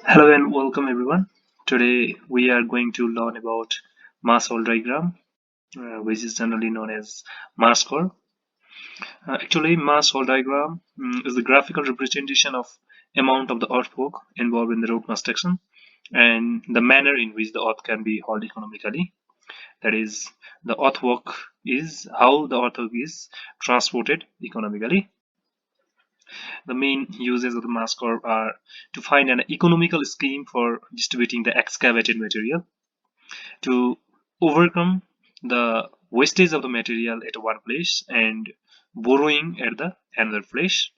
Hello and welcome everyone. Today we are going to learn about mass hole diagram, which is generally known as mass curve. Actually, mass hole diagram is the graphical representation of amount of the earthwork involved in the road construction and the manner in which the earth can be hauled economically. That is, the earthwork is how the earthwork is transported economically. The main uses of the mass curve are to find an economical scheme for distributing the excavated material, to overcome the wastage of the material at one place and borrowing at the another place,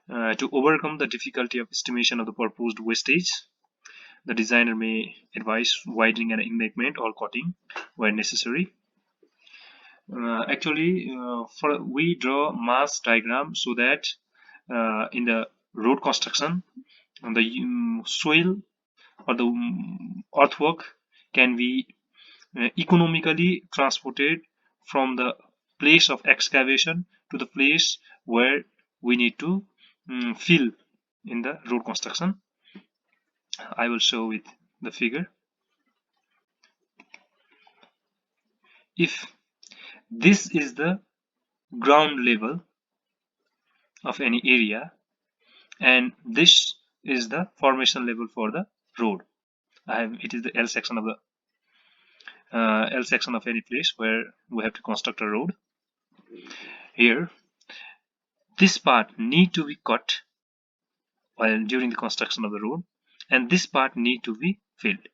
to overcome the difficulty of estimation of the proposed wastage. The designer may advise widening an embankment or cutting where necessary. For we draw mass diagram so that in the road construction, the soil or the earthwork can be economically transported from the place of excavation to the place where we need to fill in the road construction. I will show with the figure. If this is the ground level of any area and this is the formation level for the road, it is the L section of the L section of any place where we have to construct a road. Here, this part need to be cut while during the construction of the road, and this part need to be filled,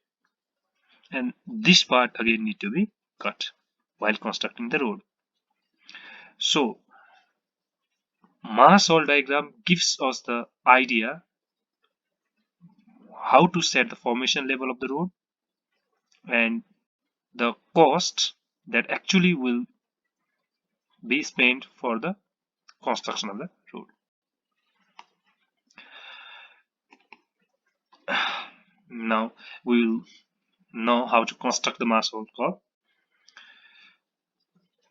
and this part again need to be cut while constructing the road. So mass hole diagram gives us the idea how to set the formation level of the road and the cost that actually will be spent for the construction of the road. Now we will know how to construct the mass hole curve.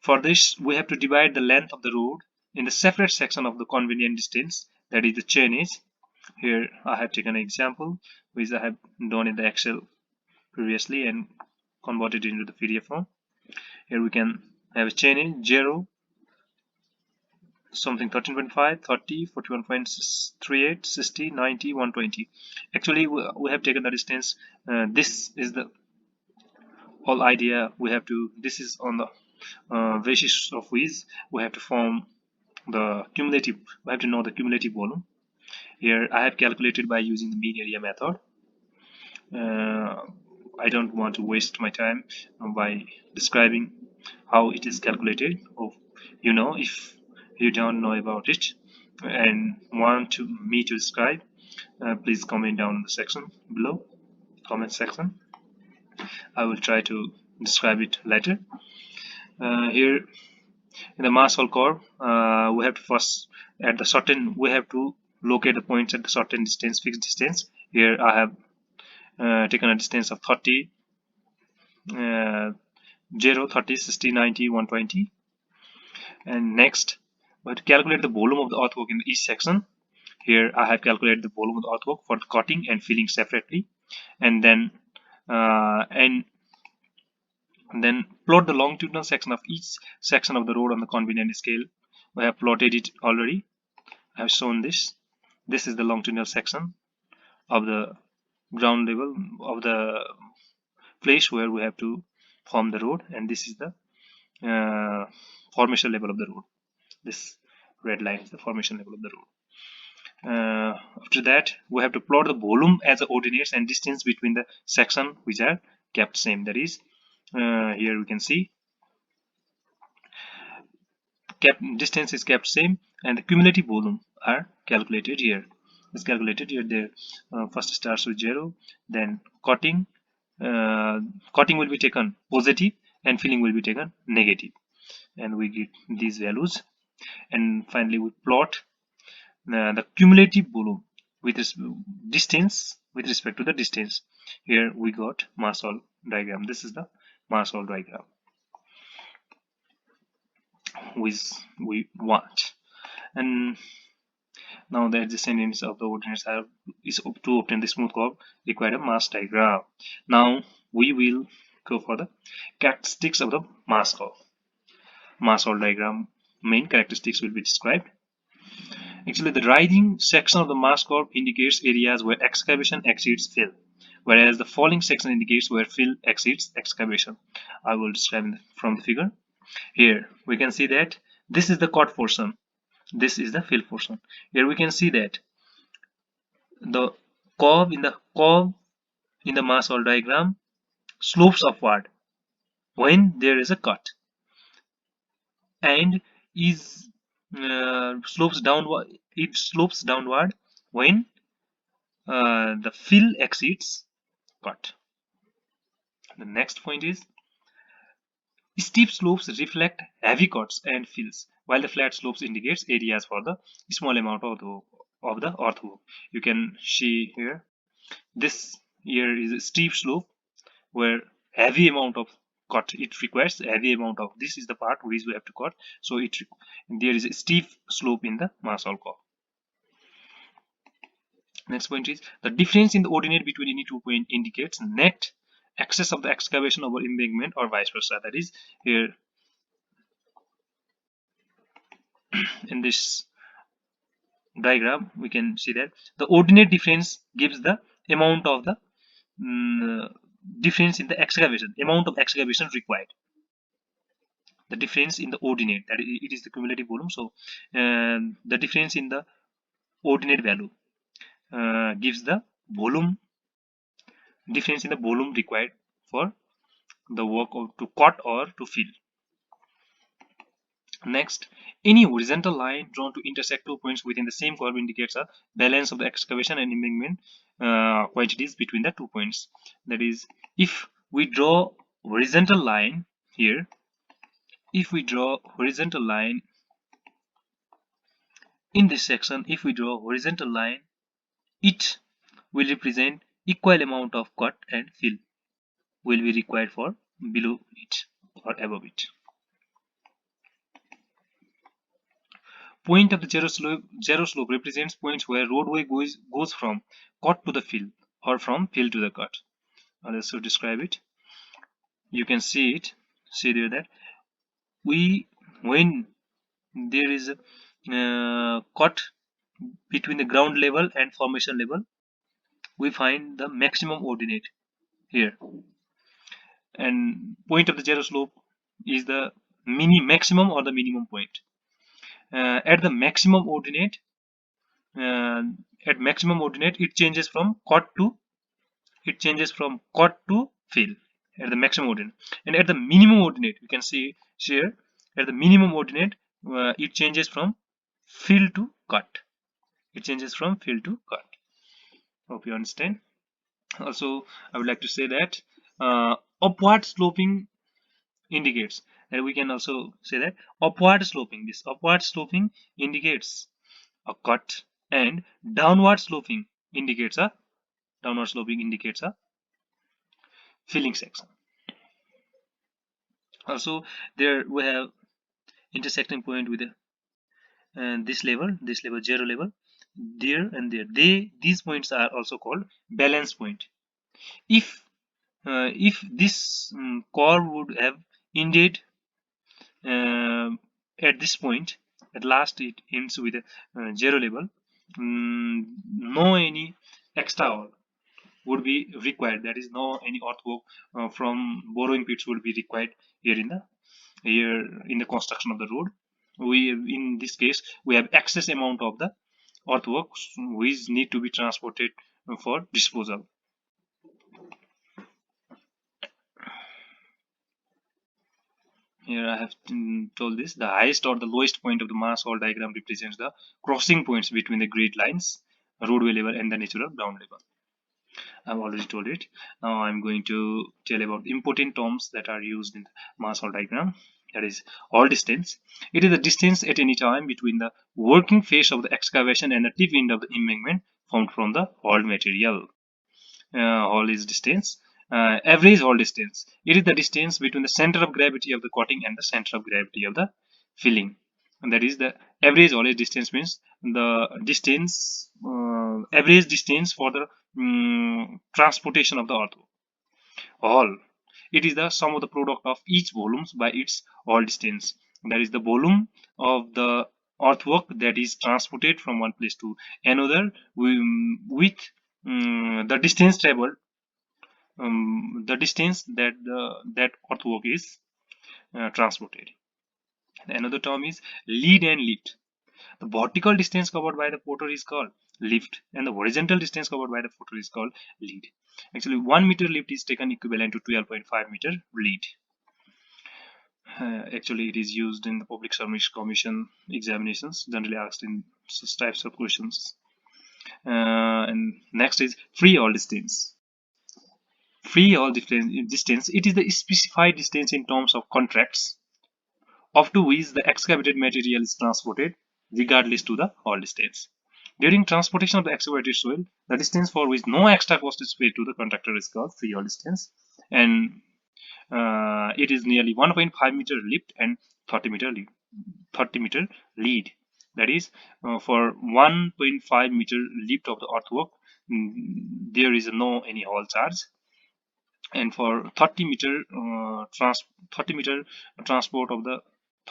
For this, we have to divide the length of the road in the separate section of the convenient distance, that is the chainage. Here I have taken an example which I have done in the Excel previously and converted into the PDF form. Here we can have a chainage 0, something 13.5, 30, 41.38, 60, 90, 120. Actually, we have taken the distance. This is the whole idea. This is on the basis of which we have to form the cumulative. We have to know the cumulative volume. Here I have calculated by using the mean area method. I don't want to waste my time by describing how it is calculated. If you don't know about it and me to describe, please comment down in the section below, comment section. I will try to describe it later. Here in the mass hole curve, we have to first we have to locate the points at the certain distance, fixed distance. Here I have taken a distance of 30, 0, 30, 60, 90, 120. And next, we have to calculate the volume of the earthwork in each section. Here I have calculated the volume of the earthwork for cutting and filling separately, and then plot the longitudinal section of each section of the road on the convenient scale. We have plotted it already. I have shown this. This is the longitudinal section of the ground level of the place where we have to form the road, and this is the formation level of the road. This red line is the formation level of the road. After that, we have to plot the volume as the ordinates and distance between the section which are kept same. That is, here we can see distance is kept same and the cumulative volume are calculated here. It's calculated here. There first starts with 0, then cutting will be taken positive and filling will be taken negative, and we get these values. And finally we plot the cumulative volume with this distance with respect to the distance. Here we got mass hole diagram. This is the mass hole diagram which we want. And Now the adjacent ends of the ordinates is to obtain the smooth curve required a mass diagram. Now we will go for the characteristics of the mass curve. Mass hole diagram main characteristics will be described. Actually, the rising section of the mass curve indicates areas where excavation exceeds fill, whereas the falling section indicates where fill exceeds excavation. I will describe from the figure. Here we can see that this is the cut portion, this is the fill portion. Here we can see that the curve in the mass hole diagram slopes upward when there is a cut, and is slopes downward. It slopes downward when the fill exceeds cut. The next point is steep slopes reflect heavy cuts and fills, while the flat slopes indicates areas for the small amount of the earthwork. You can see here this here is a steep slope where heavy amount of cut it requires heavy amount of this is the part which we have to cut, so there is a steep slope in the mass hole curve. Next point is the difference in the ordinate between any 2 points indicates net excess of the excavation over embankment or vice versa. That is, here in this diagram we can see that the ordinate difference gives the amount of the difference in the excavation, amount of excavation required. The difference in the ordinate, that it is the cumulative volume, so the difference in the ordinate value gives the volume difference in the volume required for the work to cut or to fill. Next, any horizontal line drawn to intersect 2 points within the same curve indicates a balance of the excavation and embankment quantities between the 2 points. That is, if we draw horizontal line here, if we draw horizontal line in this section, if we draw horizontal line, it will represent equal amount of cut and fill will be required for below it or above it. Point of the zero slope represents points where roadway goes from cut to the fill or from fill to the cut. I'll also describe it. You can see there that when there is a cut between the ground level and formation level, we find the maximum ordinate here, and point of the zero slope is the maximum or the minimum point. At the maximum ordinate, it changes from cut to fill at the maximum ordinate, and at the minimum ordinate we can see here at the minimum ordinate it changes from fill to cut. Hope you understand. Also, I would like to say that upward sloping indicates, and we can also say that upward sloping indicates a cut, and downward sloping indicates a filling section. Also, there we have intersecting point with this level zero level, there and there. These points are also called balance point. If this curve would have ended at this point, at last it ends with a zero level, no any extra work would be required. That is, no any earthwork from borrowing pits would be required here in the construction of the road. In this case we have excess amount of the earthworks which need to be transported for disposal. Here I have told this: the highest or the lowest point of the mass hole diagram represents the crossing points between the grid lines, roadway level, and the natural ground level. I've already told it. Now I'm going to tell about important terms that are used in the mass hole diagram. That is hole distance. It is the distance at any time between the working face of the excavation and the tip end of the embankment formed from the hauled material. Hole is distance. Average hole distance. It is the distance between the center of gravity of the cutting and the center of gravity of the filling. And that is the average haulage distance, means the distance, average distance for the transportation of the earth. All. It is the sum of the product of each volumes by its all distance. That is the volume of the earthwork that is transported from one place to another with the distance traveled, the distance that that earthwork is transported. Another term is lead and lift. The vertical distance covered by the porter is called lift, and the horizontal distance covered by the porter is called lead. Actually, 1 meter lift is taken equivalent to 12.5 meter lead. Actually, it is used in the public service commission examinations, generally asked in such types of questions. And next is free all distance. Free all distance, it is the specified distance in terms of contracts up to which the excavated material is transported regardless to the all distance. During transportation of the excavated soil, the distance for which no extra cost is paid to the contractor is called free all distance, and it is nearly 1.5 meter lift and 30 meter lead. That is, for 1.5 meter lift of the earthwork, there is no any haul charge, and for 30 meter 30 meter transport of the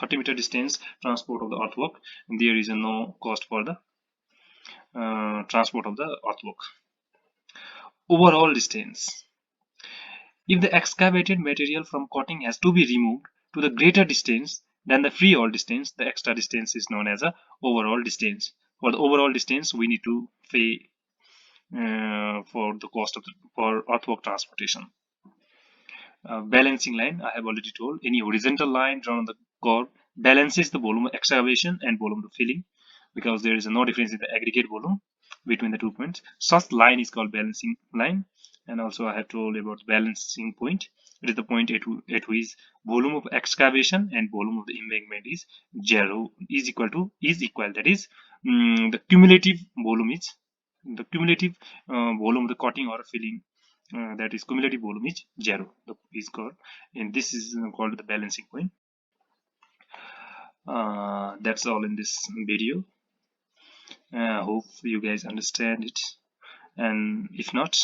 30 meter distance transport of the earthwork, there is no cost for the transport of the earthwork. Overall distance. If the excavated material from cutting has to be removed to the greater distance than the free all distance, the extra distance is known as a overall distance. For the overall distance, we need to pay for the cost of for earthwork transportation. Balancing line, I have already told, any horizontal line drawn on the curve balances the volume of excavation and volume of filling, because there is no difference in the aggregate volume between the 2 points. Such line is called balancing line. And also I have told about balancing point. It is the point at which volume of excavation and volume of the embankment is zero, is equal. That is, the cumulative volume is volume of the cutting or filling, that is cumulative volume is zero, is called, and this is called the balancing point. That's all in this video. Hope you guys understand it, and if not,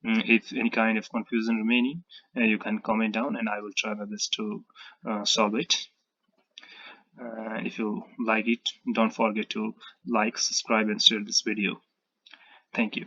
if any kind of confusion remaining, you can comment down and I will try my best to solve it. If you like it, don't forget to like, subscribe and share this video. Thank you.